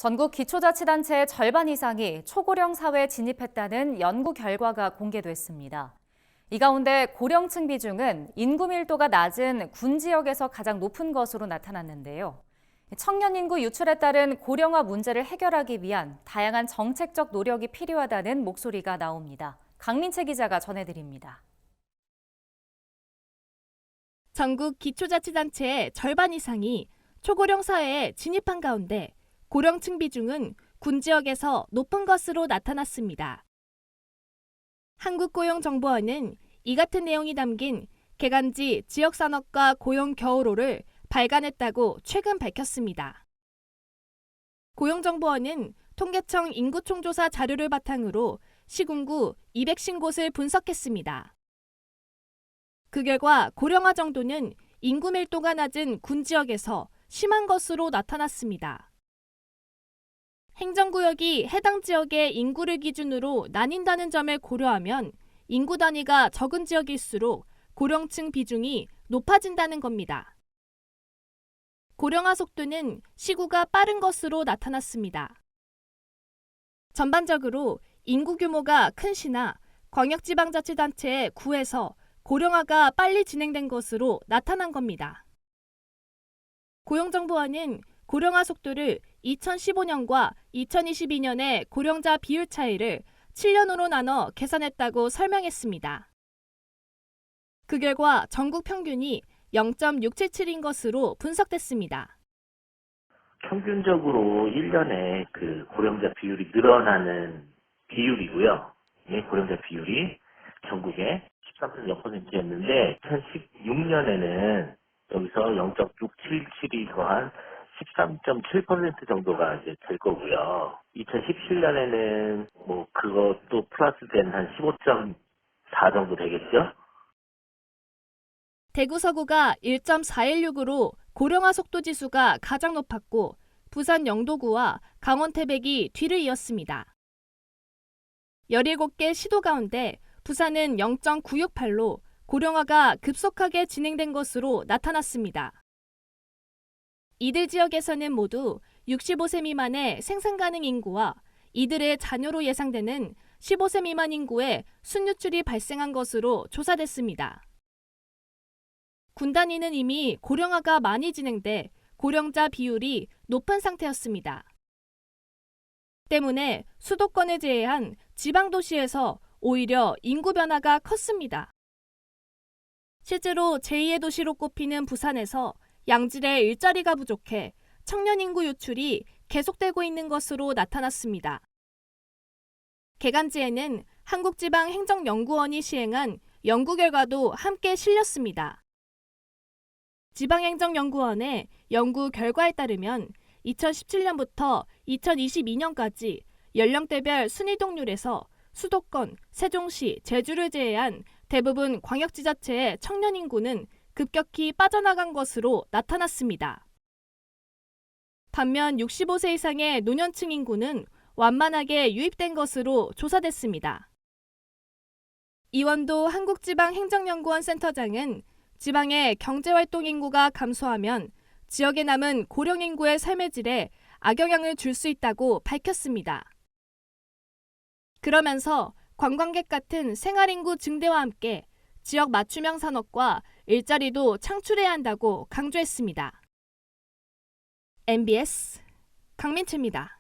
전국 기초자치단체의 절반 이상이 초고령 사회에 진입했다는 연구 결과가 공개됐습니다. 이 가운데 고령층 비중은 인구 밀도가 낮은 군 지역에서 가장 높은 것으로 나타났는데요. 청년 인구 유출에 따른 고령화 문제를 해결하기 위한 다양한 정책적 노력이 필요하다는 목소리가 나옵니다. 강민채 기자가 전해드립니다. 전국 기초자치단체의 절반 이상이 초고령 사회에 진입한 가운데 고령층 비중은 군 지역에서 높은 것으로 나타났습니다. 한국고용정보원은 이 같은 내용이 담긴 개간지 지역산업과 고용 겨울호를 발간했다고 최근 밝혔습니다. 고용정보원은 통계청 인구총조사 자료를 바탕으로 시군구 200신곳을 분석했습니다. 그 결과 고령화 정도는 인구 밀도가 낮은 군 지역에서 심한 것으로 나타났습니다. 행정구역이 해당 지역의 인구를 기준으로 나뉜다는 점을 고려하면 인구 단위가 적은 지역일수록 고령층 비중이 높아진다는 겁니다. 고령화 속도는 시구가 빠른 것으로 나타났습니다. 전반적으로 인구 규모가 큰 시나 광역지방자치단체의 구에서 고령화가 빨리 진행된 것으로 나타난 겁니다. 고용정보원은 고령화 속도를 2015년과 2022년의 고령자 비율 차이를 7년으로 나눠 계산했다고 설명했습니다. 그 결과 전국 평균이 0.677인 것으로 분석됐습니다. 평균적으로 1년에 그 고령자 비율이 늘어나는 비율이고요. 예, 고령자 비율이 전국에 13.0%였는데 2016년에는 여기서 0.677이 더한 13.7% 정도가 이제 될 거고요. 2017년에는 그것도 플러스된 한 15.4 정도 되겠죠? 대구 서구가 1.416으로 고령화 속도 지수가 가장 높았고 부산 영도구와 강원 태백이 뒤를 이었습니다. 17개 시도 가운데 부산은 0.968로 고령화가 급속하게 진행된 것으로 나타났습니다. 이들 지역에서는 모두 65세 미만의 생산 가능 인구와 이들의 자녀로 예상되는 15세 미만 인구의 순유출이 발생한 것으로 조사됐습니다. 군 단위는 이미 고령화가 많이 진행돼 고령자 비율이 높은 상태였습니다. 때문에 수도권을 제외한 지방도시에서 오히려 인구 변화가 컸습니다. 실제로 제2의 도시로 꼽히는 부산에서 양질의 일자리가 부족해 청년 인구 유출이 계속되고 있는 것으로 나타났습니다. 개간지에는 한국지방행정연구원이 시행한 연구 결과도 함께 실렸습니다. 지방행정연구원의 연구 결과에 따르면 2017년부터 2022년까지 연령대별 순이동률에서 수도권, 세종시, 제주를 제외한 대부분 광역지자체의 청년 인구는 급격히 빠져나간 것으로 나타났습니다. 반면 65세 이상의 노년층 인구는 완만하게 유입된 것으로 조사됐습니다. 이원도 한국지방행정연구원 센터장은 지방의 경제활동 인구가 감소하면 지역에 남은 고령 인구의 삶의 질에 악영향을 줄 수 있다고 밝혔습니다. 그러면서 관광객 같은 생활인구 증대와 함께 지역 맞춤형 산업과 일자리도 창출해야 한다고 강조했습니다. MBS 강민채입니다.